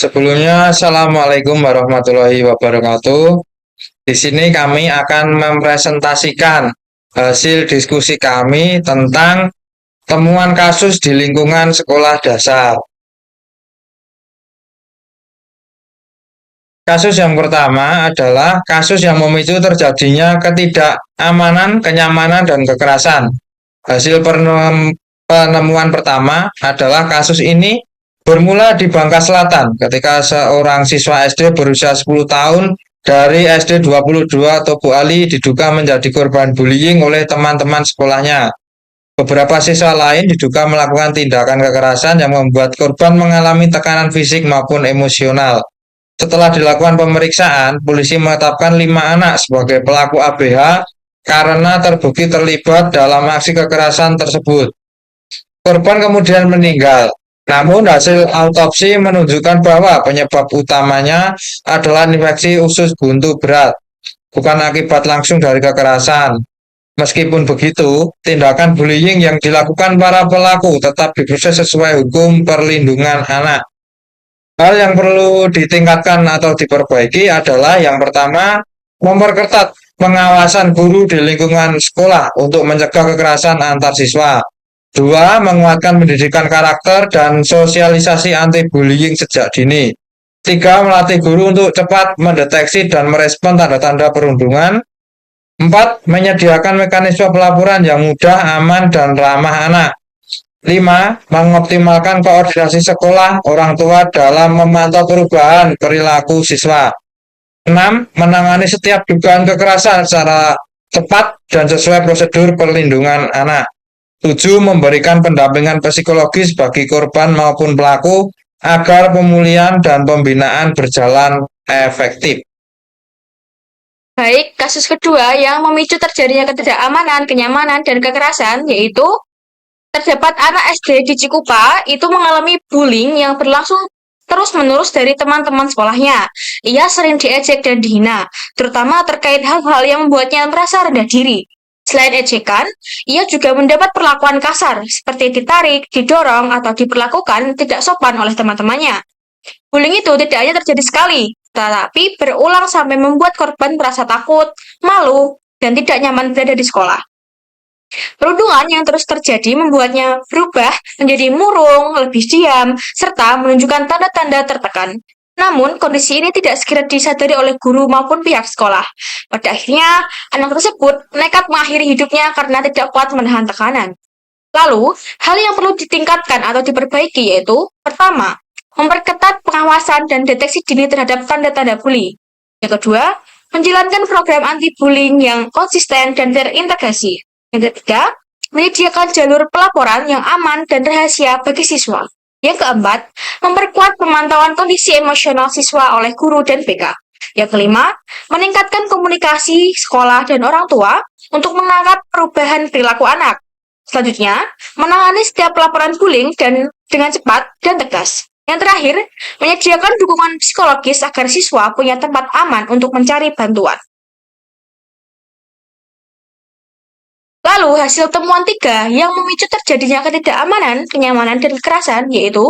Sebelumnya, Assalamualaikum warahmatullahi wabarakatuh. Di sini kami akan mempresentasikan hasil diskusi kami tentang temuan kasus di lingkungan sekolah dasar. Kasus yang pertama adalah kasus yang memicu terjadinya ketidakamanan, kenyamanan, dan kekerasan. Hasil penemuan pertama adalah kasus ini bermula di Bangka Selatan ketika seorang siswa SD berusia 10 tahun dari SD 22 Tobu Ali diduga menjadi korban bullying oleh teman-teman sekolahnya. Beberapa siswa lain diduga melakukan tindakan kekerasan yang membuat korban mengalami tekanan fisik maupun emosional. Setelah dilakukan pemeriksaan, polisi menetapkan 5 anak sebagai pelaku ABH karena terbukti terlibat dalam aksi kekerasan tersebut. Korban kemudian meninggal. Namun hasil autopsi menunjukkan bahwa penyebab utamanya adalah infeksi usus buntu berat, bukan akibat langsung dari kekerasan. Meskipun begitu, tindakan bullying yang dilakukan para pelaku tetap diproses sesuai hukum perlindungan anak. Hal yang perlu ditingkatkan atau diperbaiki adalah yang pertama, memperketat pengawasan guru di lingkungan sekolah untuk mencegah kekerasan antar siswa. Dua, menguatkan pendidikan karakter dan sosialisasi anti-bullying sejak dini. Tiga, melatih guru untuk cepat mendeteksi dan merespon tanda-tanda perundungan. Empat, menyediakan mekanisme pelaporan yang mudah, aman, dan ramah anak. 5. Mengoptimalkan koordinasi sekolah orang tua dalam memantau perubahan perilaku siswa. 6. Menangani setiap dugaan kekerasan secara cepat dan sesuai prosedur perlindungan anak. 7. Memberikan pendampingan psikologis bagi korban maupun pelaku agar pemulihan dan pembinaan berjalan efektif. Baik, kasus kedua yang memicu terjadinya ketidakamanan, kenyamanan, dan kekerasan yaitu terdapat anak SD di Cikupa itu mengalami bullying yang berlangsung terus-menerus dari teman-teman sekolahnya. Ia sering diejek dan dihina, terutama terkait hal-hal yang membuatnya merasa rendah diri. Selain ejekan, ia juga mendapat perlakuan kasar, seperti ditarik, didorong, atau diperlakukan tidak sopan oleh teman-temannya. Bullying itu tidak hanya terjadi sekali, tetapi berulang sampai membuat korban merasa takut, malu, dan tidak nyaman berada di sekolah. Perundungan yang terus terjadi membuatnya berubah menjadi murung, lebih diam, serta menunjukkan tanda-tanda tertekan. Namun, kondisi ini tidak segera disadari oleh guru maupun pihak sekolah. Pada akhirnya, anak tersebut nekat mengakhiri hidupnya karena tidak kuat menahan tekanan. Lalu, hal yang perlu ditingkatkan atau diperbaiki yaitu, pertama, memperketat pengawasan dan deteksi dini terhadap tanda-tanda bully. Yang kedua, menjalankan program anti-bullying yang konsisten dan terintegrasi. Yang ketiga, menyediakan jalur pelaporan yang aman dan rahasia bagi siswa. Yang keempat, memperkuat pemantauan kondisi emosional siswa oleh guru dan BK. Yang kelima, meningkatkan komunikasi sekolah dan orang tua untuk menangkap perubahan perilaku anak. Selanjutnya, menangani setiap laporan bullying dengan cepat dan tegas. Yang terakhir, menyediakan dukungan psikologis agar siswa punya tempat aman untuk mencari bantuan. Lalu, hasil temuan 3 yang memicu terjadinya ketidakamanan, kenyamanan, dan kekerasan yaitu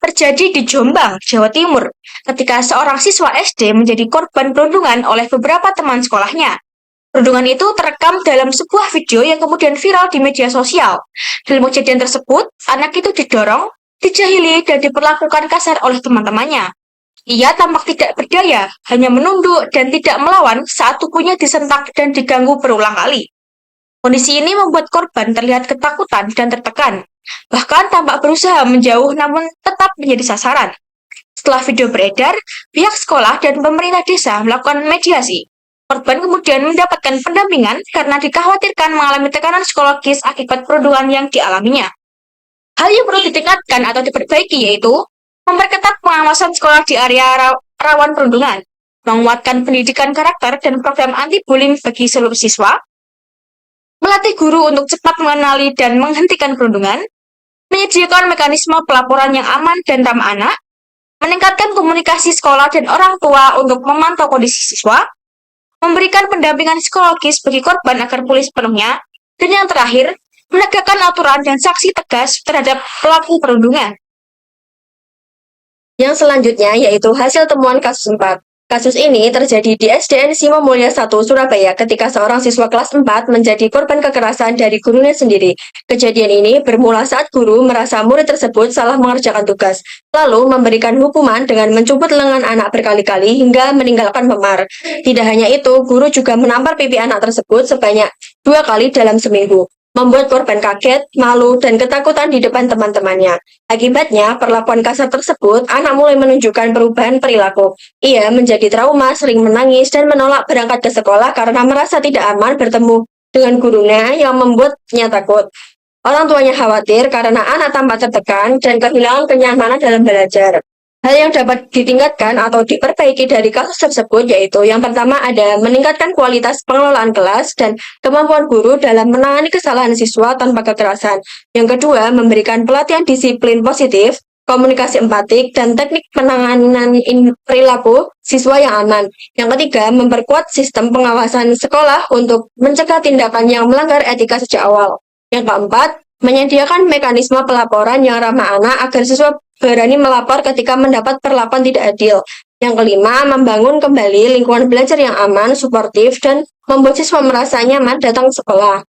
terjadi di Jombang, Jawa Timur, ketika seorang siswa SD menjadi korban perundungan oleh beberapa teman sekolahnya. Perundungan itu terekam dalam sebuah video yang kemudian viral di media sosial. Dalam kejadian tersebut, anak itu didorong, dijahili, dan diperlakukan kasar oleh teman-temannya. Ia tampak tidak berdaya, hanya menunduk dan tidak melawan saat tubuhnya disentak dan diganggu berulang kali. Kondisi ini membuat korban terlihat ketakutan dan tertekan, bahkan tampak berusaha menjauh namun tetap menjadi sasaran. Setelah video beredar, pihak sekolah dan pemerintah desa melakukan mediasi. Korban kemudian mendapatkan pendampingan karena dikhawatirkan mengalami tekanan psikologis akibat perundungan yang dialaminya. Hal yang perlu ditingkatkan atau diperbaiki yaitu memperketat pengawasan sekolah di area rawan perundungan, menguatkan pendidikan karakter dan program anti-bullying bagi seluruh siswa, melatih guru untuk cepat mengenali dan menghentikan perundungan, menyediakan mekanisme pelaporan yang aman dan ramah anak, meningkatkan komunikasi sekolah dan orang tua untuk memantau kondisi siswa, memberikan pendampingan psikologis bagi korban agar pulih sepenuhnya, dan yang terakhir, menegakkan aturan dan sanksi tegas terhadap pelaku perundungan. Yang selanjutnya yaitu hasil temuan kasus 4. Kasus ini terjadi di SDN Simo Mulya 1, Surabaya ketika seorang siswa kelas 4 menjadi korban kekerasan dari gurunya sendiri. Kejadian ini bermula saat guru merasa murid tersebut salah mengerjakan tugas, lalu memberikan hukuman dengan mencubit lengan anak berkali-kali hingga meninggalkan memar. Tidak hanya itu, guru juga menampar pipi anak tersebut sebanyak 2 kali dalam seminggu, membuat korban kaget, malu, dan ketakutan di depan teman-temannya. Akibatnya, perlakuan kasar tersebut, anak mulai menunjukkan perubahan perilaku. Ia menjadi trauma, sering menangis, dan menolak berangkat ke sekolah karena merasa tidak aman bertemu dengan gurunya yang membuatnya takut. Orang tuanya khawatir karena anak tampak tertekan dan kehilangan kenyamanan dalam belajar. Hal yang dapat ditingkatkan atau diperbaiki dari kasus tersebut yaitu yang pertama ada meningkatkan kualitas pengelolaan kelas dan kemampuan guru dalam menangani kesalahan siswa tanpa kekerasan. Yang kedua, memberikan pelatihan disiplin positif, komunikasi empatik, dan teknik penanganan perilaku siswa yang aman. Yang ketiga, memperkuat sistem pengawasan sekolah untuk mencegah tindakan yang melanggar etika sejak awal. Yang keempat, menyediakan mekanisme pelaporan yang ramah anak agar siswa berani melapor ketika mendapat perlakuan tidak adil. Yang kelima, membangun kembali lingkungan belajar yang aman, suportif, dan membuat siswa merasa nyaman datang ke sekolah.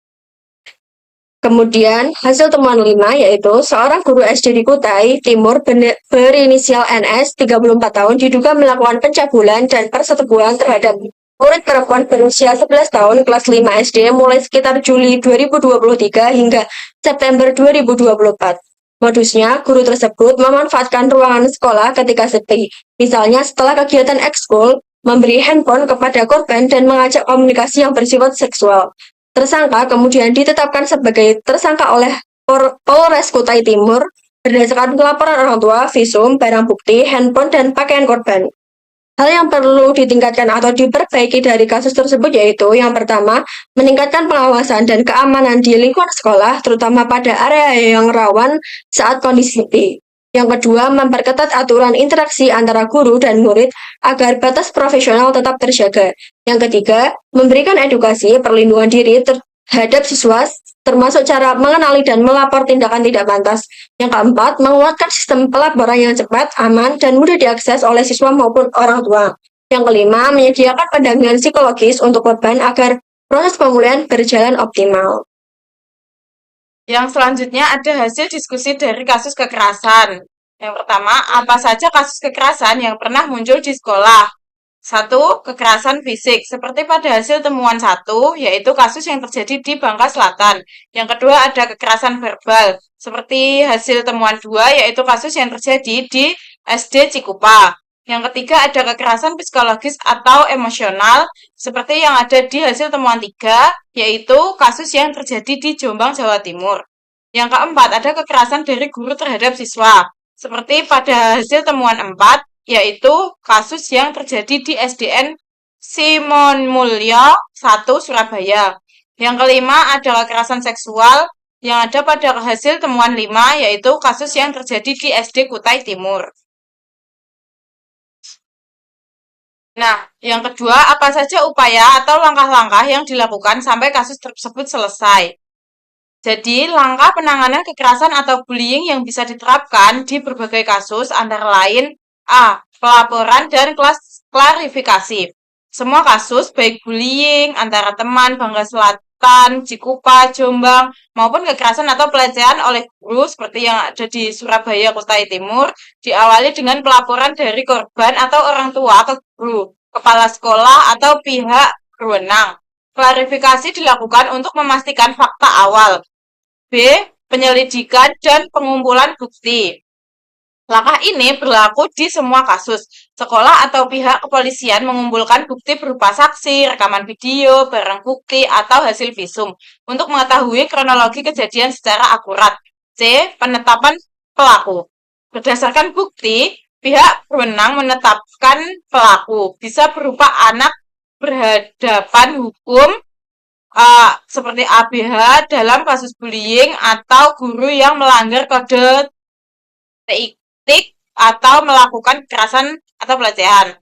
Kemudian, hasil temuan 5 yaitu seorang guru SD di Kutai Timur berinisial NS 34 tahun diduga melakukan pencabulan dan persetubuhan terhadap murid perempuan berusia 11 tahun kelas 5 SD mulai sekitar Juli 2023 hingga September 2024. Modusnya, guru tersebut memanfaatkan ruangan sekolah ketika sepi, misalnya setelah kegiatan ekskul, memberi handphone kepada korban dan mengajak komunikasi yang bersifat seksual. Tersangka kemudian ditetapkan sebagai tersangka oleh Polres Kutai Timur berdasarkan pelaporan orang tua, visum, barang bukti, handphone, dan pakaian korban. Hal yang perlu ditingkatkan atau diperbaiki dari kasus tersebut yaitu yang pertama, meningkatkan pengawasan dan keamanan di lingkungan sekolah, terutama pada area yang rawan saat kondisi sepi. Yang kedua, memperketat aturan interaksi antara guru dan murid agar batas profesional tetap terjaga. Yang ketiga, memberikan edukasi perlindungan diri terhadap siswa, termasuk cara mengenali dan melapor tindakan tidak pantas. Yang keempat, menguatkan sistem pelaporan yang cepat, aman, dan mudah diakses oleh siswa maupun orang tua. Yang kelima, menyediakan pendampingan psikologis untuk korban agar proses pemulihan berjalan optimal. Yang selanjutnya ada hasil diskusi dari kasus kekerasan. Yang pertama, apa saja kasus kekerasan yang pernah muncul di sekolah? 1. Kekerasan fisik, seperti pada hasil temuan 1, yaitu kasus yang terjadi di Bangka Selatan. Yang kedua ada kekerasan verbal, seperti hasil temuan 2, yaitu kasus yang terjadi di SD Cikupa. Yang ketiga ada kekerasan psikologis atau emosional, seperti yang ada di hasil temuan 3, yaitu kasus yang terjadi di Jombang, Jawa Timur. Yang keempat ada kekerasan dari guru terhadap siswa, seperti pada hasil temuan 4, yaitu kasus yang terjadi di SDN Simon Mulya 1, Surabaya. Yang kelima ada kekerasan seksual yang ada pada hasil temuan 5, yaitu kasus yang terjadi di SD Kutai Timur. Nah, yang kedua, apa saja upaya atau langkah-langkah yang dilakukan sampai kasus tersebut selesai? Jadi, langkah penanganan kekerasan atau bullying yang bisa diterapkan di berbagai kasus antara lain A. Pelaporan dan klarifikasi. Semua kasus, baik bullying antara teman, Bangka Selatan, Cikupa, Jombang, maupun kekerasan atau pelecehan oleh guru seperti yang ada di Surabaya, Kutai Timur, diawali dengan pelaporan dari korban atau orang tua ke guru, kepala sekolah, atau pihak berwenang. Klarifikasi dilakukan untuk memastikan fakta awal. B. Penyelidikan dan pengumpulan bukti. Langkah ini berlaku di semua kasus. Sekolah atau pihak kepolisian mengumpulkan bukti berupa saksi, rekaman video, barang bukti, atau hasil visum untuk mengetahui kronologi kejadian secara akurat. C. Penetapan pelaku. Berdasarkan bukti, pihak berwenang menetapkan pelaku. Bisa berupa anak berhadapan hukum, seperti ABH dalam kasus bullying atau guru yang melanggar kode etik atau melakukan kekerasan atau pelecehan.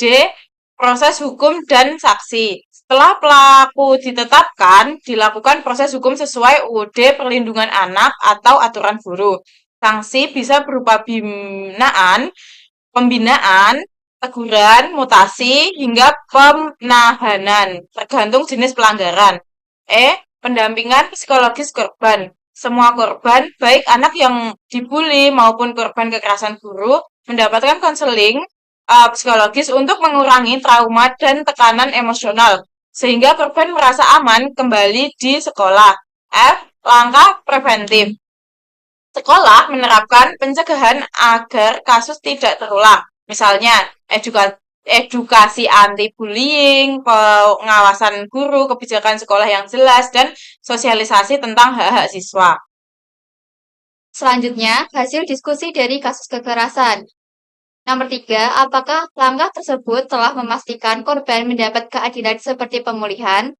D. Proses hukum dan saksi. Setelah pelaku ditetapkan, dilakukan proses hukum sesuai UUD Perlindungan Anak atau aturan guru. Sanksi bisa berupa binaan, pembinaan, teguran, mutasi, hingga penahanan, tergantung jenis pelanggaran. Pendampingan psikologis korban. Semua korban, baik anak yang dibully maupun korban kekerasan guru, mendapatkan konseling psikologis untuk mengurangi trauma dan tekanan emosional, sehingga korban merasa aman kembali di sekolah. Langkah preventif. Sekolah menerapkan pencegahan agar kasus tidak terulang. Misalnya, edukasi anti-bullying, pengawasan guru, kebijakan sekolah yang jelas, dan sosialisasi tentang hak-hak siswa. Selanjutnya, hasil diskusi dari kasus kekerasan. Nomor 3, apakah langkah tersebut telah memastikan korban mendapat keadilan seperti pemulihan?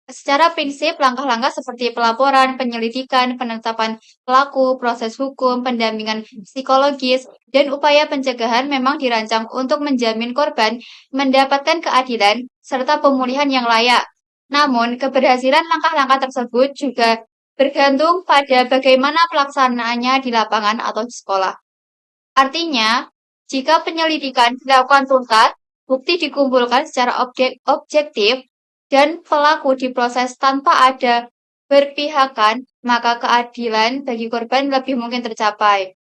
Secara prinsip, langkah-langkah seperti pelaporan, penyelidikan, penetapan pelaku, proses hukum, pendampingan psikologis, dan upaya pencegahan memang dirancang untuk menjamin korban mendapatkan keadilan serta pemulihan yang layak. Namun, keberhasilan langkah-langkah tersebut juga bergantung pada bagaimana pelaksanaannya di lapangan atau di sekolah. Artinya, jika penyelidikan dilakukan tuntas, bukti dikumpulkan secara objektif, dan pelaku diproses tanpa ada berpihakan, maka keadilan bagi korban lebih mungkin tercapai.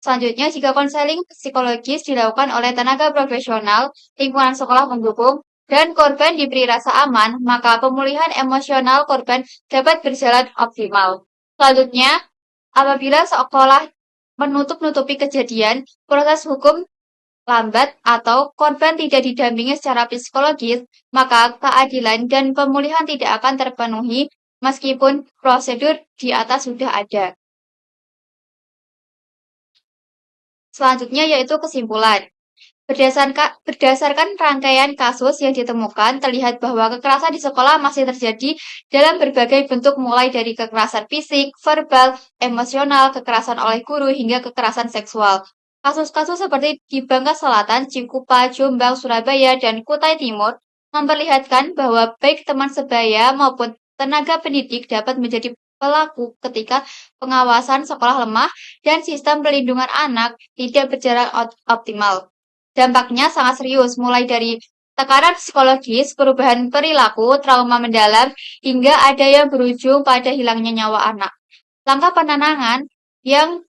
Selanjutnya, jika konseling psikologis dilakukan oleh tenaga profesional, lingkungan sekolah mendukung, dan korban diberi rasa aman, maka pemulihan emosional korban dapat berjalan optimal. Selanjutnya, apabila sekolah menutup-nutupi kejadian, proses hukum lambat atau korban tidak didampingi secara psikologis, maka keadilan dan pemulihan tidak akan terpenuhi meskipun prosedur di atas sudah ada. Selanjutnya yaitu kesimpulan. Berdasarkan rangkaian kasus yang ditemukan, terlihat bahwa kekerasan di sekolah masih terjadi dalam berbagai bentuk mulai dari kekerasan fisik, verbal, emosional, kekerasan oleh guru, hingga kekerasan seksual. Kasus-kasus seperti di Bangka Selatan, Cikupa, Jombang, Surabaya, dan Kutai Timur memperlihatkan bahwa baik teman sebaya maupun tenaga pendidik dapat menjadi pelaku ketika pengawasan sekolah lemah dan sistem perlindungan anak tidak berjalan optimal. Dampaknya sangat serius, mulai dari tekanan psikologis, perubahan perilaku, trauma mendalam, hingga ada yang berujung pada hilangnya nyawa anak. Langkah penanganan yang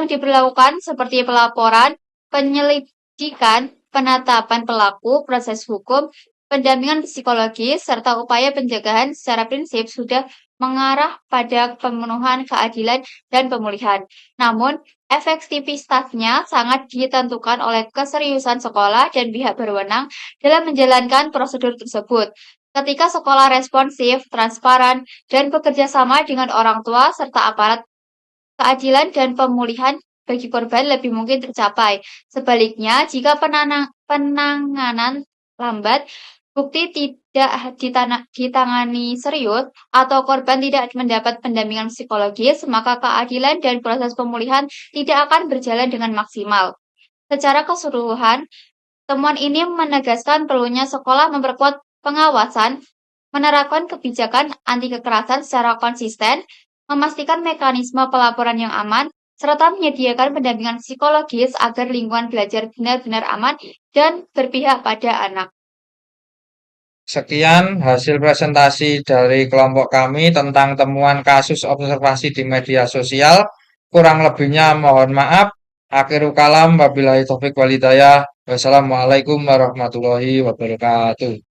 diberlakukan seperti pelaporan, penyelidikan, penetapan pelaku, proses hukum, pendampingan psikologis, serta upaya pencegahan secara prinsip sudah mengarah pada pemenuhan keadilan dan pemulihan. Namun, efektivitasnya sangat ditentukan oleh keseriusan sekolah dan pihak berwenang dalam menjalankan prosedur tersebut. Ketika sekolah responsif, transparan, dan bekerja sama dengan orang tua serta aparat, keadilan dan pemulihan bagi korban lebih mungkin tercapai. Sebaliknya, jika penanganan lambat, bukti tidak ditangani serius, atau korban tidak mendapat pendampingan psikologis, maka keadilan dan proses pemulihan tidak akan berjalan dengan maksimal. Secara keseluruhan, temuan ini menegaskan perlunya sekolah memperkuat pengawasan, menerapkan kebijakan anti kekerasan secara konsisten, memastikan mekanisme pelaporan yang aman, serta menyediakan pendampingan psikologis agar lingkungan belajar benar-benar aman dan berpihak pada anak. Sekian hasil presentasi dari kelompok kami tentang temuan kasus observasi di media sosial. Kurang lebihnya mohon maaf. Akhirul kalam, wabillahi taufiq walhidayah. Wassalamualaikum warahmatullahi wabarakatuh.